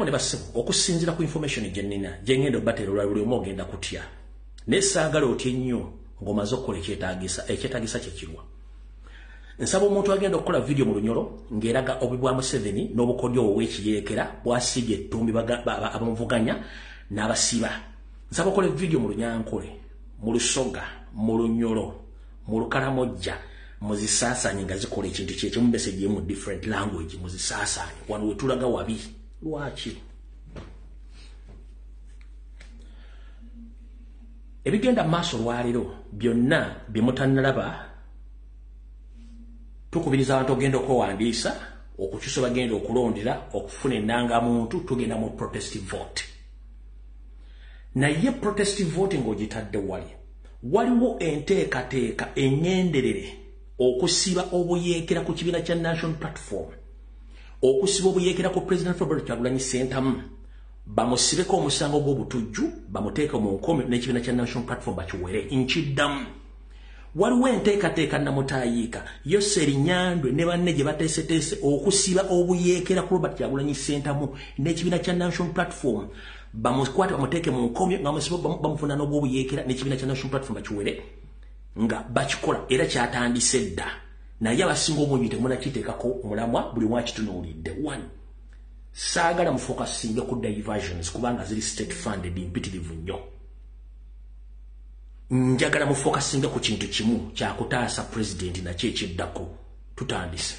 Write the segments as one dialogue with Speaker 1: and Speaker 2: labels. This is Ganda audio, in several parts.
Speaker 1: mwena bane basibu okusinzira ku information gyenina gyengendo batero lwali omo ogenda kutya nesagala otye nnyo ngomaze okukola ekyetaagisa kyekirwa nsaba omuntu agenda okukola video mu lunyolo ng'eraga obibwa Museveni n'obukodyo ow'ekiyeekera bwasiga ettumbi abamuvuganya n'abasiba nsaba okole video mu Lunyankole mu Lusoga mu Lunyolo mu Lukaramojja muzisaasanye nga zikola ekintu kyekyo mu message mu different language muzisaasanye wano wetulaga wabi lwaki ebigenda maaso lwaliro byonna byemutanalaba tukubiriza abantu ogenda okuwandiisa okukyusa bagenda okulondera okufuna ennangamuntu tugenda mu protestive vote naye protestive vote ng'ogitadde waliwo enteekateeka engenderere okusiba obuyeekera ku kibiina kya National Platform okusiba obuyeekera ku President Robert Kyagulanyi Ssentamu bamusibeko omusango gw'obutujju bamuteeke mu nkomyo n'ekibiina kya National Platform bakiwere nkiddamu waliwo enteekateeka namutaayiika Yoseri Nyandwe ne banne gye bateeseteese okusiba obuyeekera ku Robert Kyagulanyi Ssentamu n'ekibiina kya National Platform bamukwate bamuteeke mu nkomyo nga musiba bamufuna n'obwobuyeekera n'ekibiina kya National Platform bakiwere nga bakikola era kyatandise dda naye abasinga obungi temunakiteekako omulamwa buli mwakitunuulidde one saagala mufokasinge ku diversions kubanga ziri state funded mpitirivu nnyo njagala mufokasinge ku kintu kimu kyakutaasa president nakyo ekiddako tutandise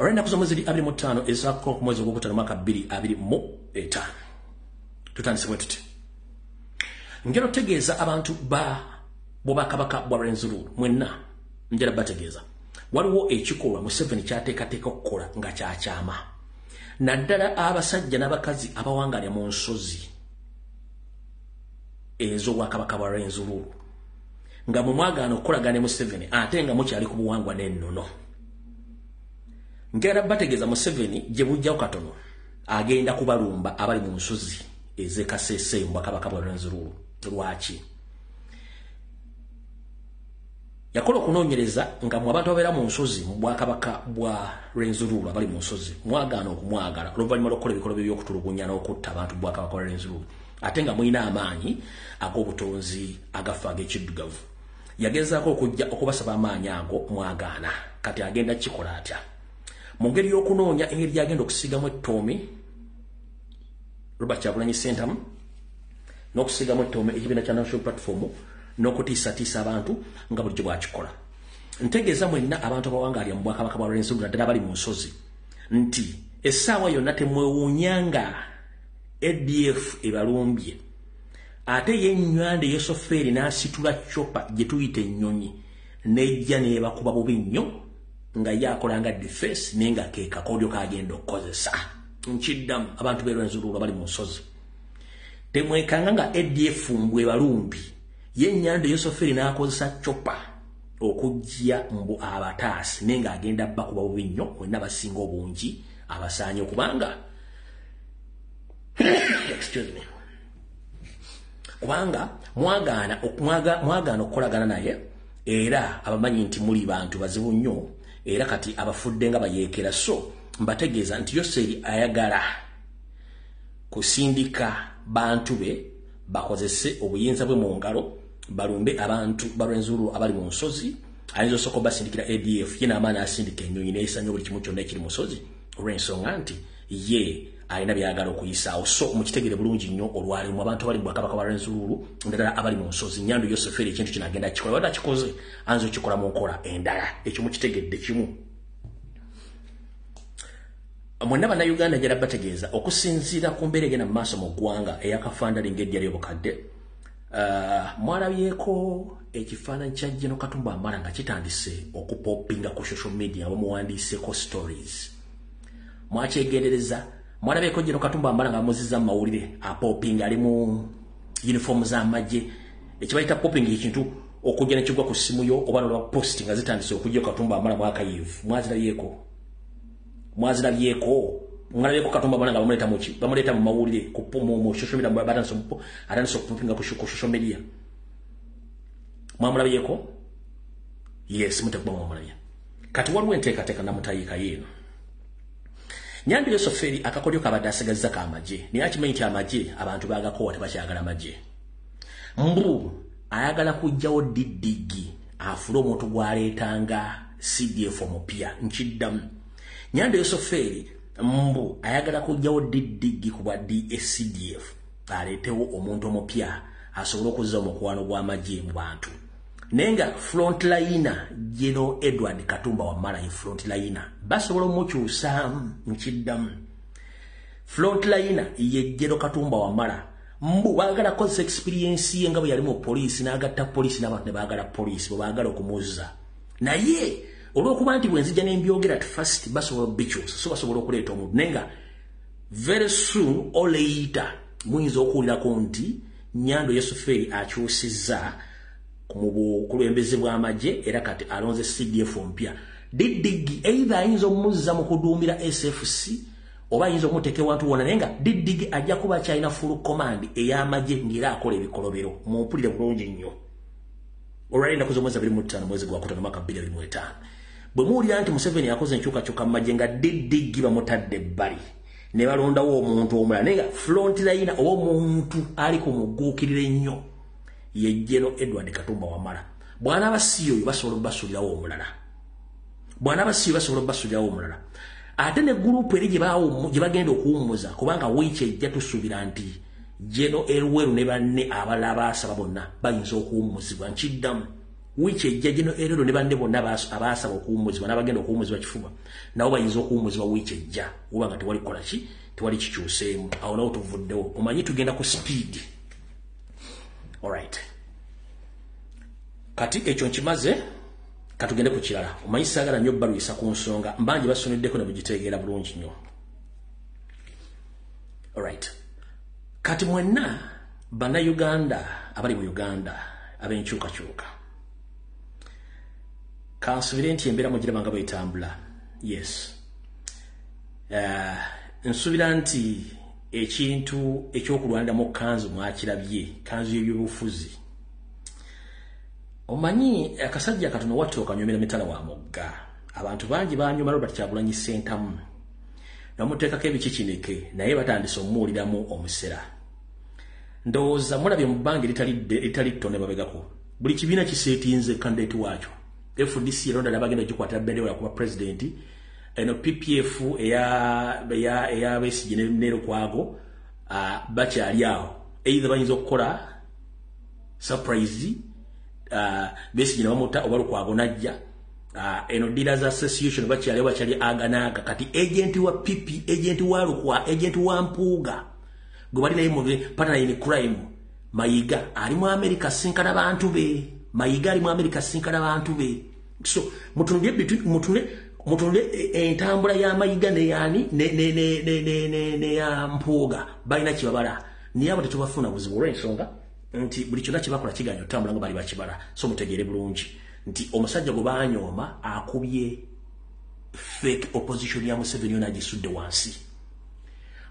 Speaker 1: Orenda kusoma zili 25 ezako ku mwezi gw'okutaano mwaka 2025 tutandise bwetuti ngero tegeeza abantu bw'Obwakabaka bwa Rwenzururu mwenna njala bategeeza waliwo ekikolwa Museveni kyateekateeka okukola nga kyakyama naddala abasajja n'abakazi abawangalya mu nsozi ez'Obwakabaka bwa Rwenzururu nga mu mwagaano okukolagana ne Museveni ate nga mukyali ku buwangwa n'ennono ngera bategeeza Museveni gye bujjawo katono agenda kubalumba abali mu nsozi ez'Ekasese mu Bwakabaka bwa Rwenzururu lwaki yakola okunoonyereza nga mu abantu ababeera mu nsozi mu Bwakabaka bwa Rwenzururu abali mu nsozi mwagaana okumwagala oluvannyuma lw'okukola ebikolwa by'okutulugunya n'okutta abantu mu Bwakabaka bwa Rwenzururu ate nga mulina amaanyi ag'obutonzi agafa ag'ekiddugavu yagezaako okujja okubasaba amaanyi ago mwagaana kati agenda kikola atya mu ngeri y'okunoonya engeri gy'agenda okusigamu ettoomi Robert Kyagulanyi Ssentamu n'okusigamu ettoomi ekibiina kya National Platform n'okutiisatiisa abantu nga bulijjo bwakikola ntegeeza mwenna abantu abawangalya mu Bwakabaka bwa Rwenzururu naddala bali mu nsozi nti essaawa yonna temwewuunyanga ADF ebalumbye ate yenywande Yesoferi n'asitula chopa gye tuyita ennyonyi n'ejja n'ebakuba bubi nnyo nga yakolanga defense nenga ke kakodyo kagenda okukozesa nkiddamu abantu b'e Rwenzururu bali mu nsozi temwekanga nga ADF mbwe balumbi yennyande Yesoferi n'akozesa chopa okujja mbu abataasi nenga agenda bakuba bubi nnyo mwenna basinga obungi abasaanye okubanga excuse me kubanga mwagaana okukolagana naye era abamanyi nti muli bantu bazibu nnyo era kati abafudde nga bayeekera so mbategeeza nti Yoseri ayagala kusindika bantu be bakozese obuyinza bwe mu ngalo balumbe abantu ba Rwenzururu abali mu nsozi ayinza osooka basindikira ADF ye n'amaani asindika ennyonyi n'eyisanya buli kimu kyonna ekiri mu nsozi olw'ensonga nti ye alina byagala okuyisaawo so mukitegere bulungi nnyo olwalimu abantu abali mu Bwakabaka bwa Rwenzururu ndala abali mu nsozi Nyandu Yoseferi ekintu kino agenda kikola wada kikoze anzo kikola mu nkola endala ekyo mukitegedde kimu mwenna bannayuganda njala bategeeza okusinziira ku mbeera egenda mu maaso mu ggwanga eyakafandalinga eddya ly'obukadde mwalabyeko ekifaananyi kya Gen. Katumba Wamala nga kitandise okupoppinga ku social media bamuwandiiseko stories mwakyegendereza mwalabyeko Gen. Katumba Wamala nga muzizza mu mawulire apoppinga ali mu uniform z'amagye ekibayita popping ekintu okujja ne kigwa ku ssimu yo oba nolwa posti nga zitandise okujja Katumba Wamala mwakayivu mwazirabyeko Katumba Wamala nga bamuleeta mu mawulire mu social media atandise okupoppinga ku social media mwamulabyeko yes mutekuba omulabye kati waliwo enteekateeka namutayiika yeeno Nyandwi Yosoferi akakolyo kabadde asigazza k'amagye naye akimanyi nti amagye abantu baagakowa tebakyagala amagye mbu ayagala kujjawo diddigi afule omuntu gwaleetanga CDF omupya nkiddamu Nyandwi Yosoferi mbu ayagala kujjawo diddigi ku bwa DSCDF aleetewo omuntu omupya asobola okuzza omukwano gw'amagye mu bantu nenga frontliner General Edward Katumba Wamala ye frontliner basobola omukyusa nkiddamu frontliner ye General Katumba Wamala mbu baagala koze experience ye nga bwe yali mu police n'agatta police n'abantu ne baagala police bwe baagala okumuzza naye olw'okuba nti bwenzija n'embyogera at first basobola obikyusa so basobola okuleeta omuntu nenga very soon or later muyinza okuwulirako nti Nyandwi Yosoferi akyusizza mu bukulembeze bw'amagye era kati alonze CDF ompya diddigi either ayinza omuzza mu kuduumira SFC oba ayinza omuteeke wantu wona naye nga diddigi ajja kuba kyalina full command ey'amagye ng'era akola ebikolobero mumpulire bulungi nnyo olwali ennaku z'omwezi 25 mwezi gwa Kutano mwaka 2025 bwe muwulira nti Museveni yakoze enkyukakyuka mu magye nga diddigi bamutadde ebbali ne balondawo omuntu omulala naye nga frontliner oba omuntu ali ku muguukirire ennyo ye General Edward Katumba Wamala bwana abasiyo basobola basulirawo omulala ate ne group eri gye bagenda okuwummuza kubanga wiiki ejja tusuubira nti General Elweru ne banne abalala abaasaba bonna bayinza okuwummuzibwa nkiddamu wiiki ejja General Elweru ne banne bonna abaasaba okuwummuzibwa n'abagenda okuwummuzibwa kifuba nabo bayinza okuwummuzibwa wiiki ejja kuba nga tewali kukola ki tewali kikyuseemu awo nawo tuvuddewo omanyi tugenda ku speed. Alright. Kati ekyo nkimaze katugende ku kirala. Omanyi saagala nnyo balwisa ku nsonga mbanje basoneddeko ne bugitegeera bulungi nnyo. Alright. Kati mwenna bana Uganda abali mu Uganda abenkyukakyuka. Kansubire nti embeera mugira banga bayitambula. Yes. Nsubira nti ekintu ekyokulwanira mu kanzu mwakirabye kanzu y'ebyobufuzi omanyi akasajja katono watto kanyomera mitala wa mugga abantu bangi banyuma Robert Kyagulanyi Ssentamu namuteekako ebikikinike naye batandise omuwuliramu omusera ndowooza mulabye mu bbanga litali ttone babegako buli kibiina kiseetinze candidate waakyo FDC eronda labagenda gikwata bendera kuba president eno PPF eya Besigye ne Lukwago bakyali awo either bayinza okukola surprise Besigye bamuta oba Lukwago najja eno Dealers Association bakyali aganaga kati agent wa PP agent wa Lukwa agent wa Mpuuga gwe bali naye mu partner in crime Mayiga ali mu America sinkana bantu be Mayiga ali mu America sinkana bantu be so mutunde entambula ya Mayiga ne yani ne ya Mpuuga balina kibabala niye abo tetubafuna buzibu olw'ensonga nti buli kyonna kibakola kiganyo tambula nga bali bakibala so mutegeere bulungi nti omusajja gwe banyooma akubye fake opposition ya Museveni yona agisudde wansi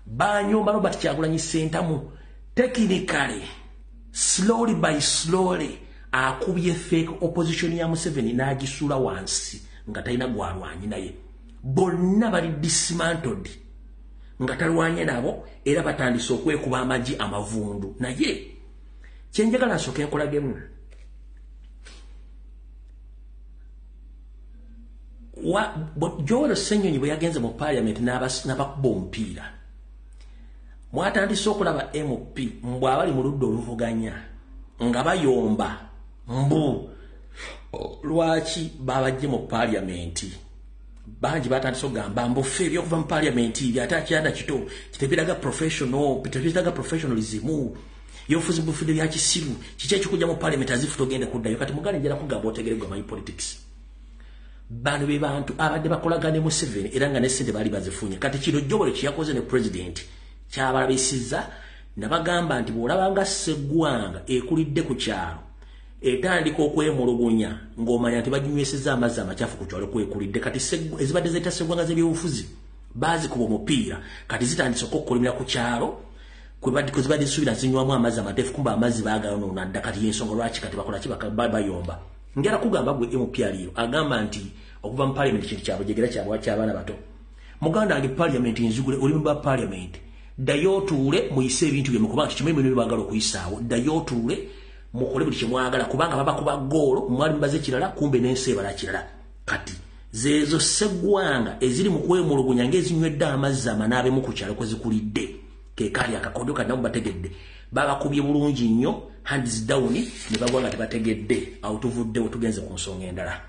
Speaker 1: banyooma Robert Kyagulanyi Ssentamu technically slowly by slowly akubye fake opposition ya Museveni n'agisula wansi nga talina gwalwanyi naye bonna bali dismantled nga talwanye nabo era batandise okwekuba amagi amavundu naye kyenjagala nsooke nkolagemu Joel Ssenyonyi bwe yagenze mu parliament n'abakuba omupiira mwatandise okulaba MP mbw abali mu ludda oluvuganya nga bayomba mbu lwaki babajje mu parliament bangi batandise okugamba mbu ffe ebyokuva mu parliament ate akyanda kito kitebiraga professionalism yofuzi bufide bya kisiru kiki ekikujja mu parliament azifu togenda kuddayo kati mugane njala kugamba otegeregwa my politics bano be bantu abadde bakolagane mu Museveni era nga n'essente baali bazifunye kati kino Joel kiyakoze ne president kyabalabisiza nabagamba nti bw'olabanga Sseggwanga ekulidde ku kyalo etandika okwemulugunya ng'omanya nti baginywesezza amazzi amakyafu ku kyalo kwekulidde kati ezibadde zeta Sseggwanga z'ebyobufuzi baazikuba omupiira kati zitandise okukkolimira ku kyalo zibadde zisuubira zinywamu amazzi amateefu kumba amazzi baagayonoona dda kati y'ensonga lwaki kati bakola ki bayomba ngera kugamba gwe MPRO agamba nti okuva mu parliament kintu kyabo jegera kyabo kyabana bato muganda age parliament inzugule oli mu parliament dayo tuule muyise ebintu bye mukuba kimwe bye bagalo kuyisaawo dayo tuule mukole buli kimwagala kubanga baba kuba golo mwali mbaze kirala kumbe nense bala kirala kati zezo segwanga eziri mu kwemulugunya ngezinywedde amazzi amanabe mu kukyalo kwezikulidde ke kali akakondo kadamu bategedde baba kubye bulungi nnyo hands down ne bagwanga tebategedde awutuvudde otugenze ku nsonga endala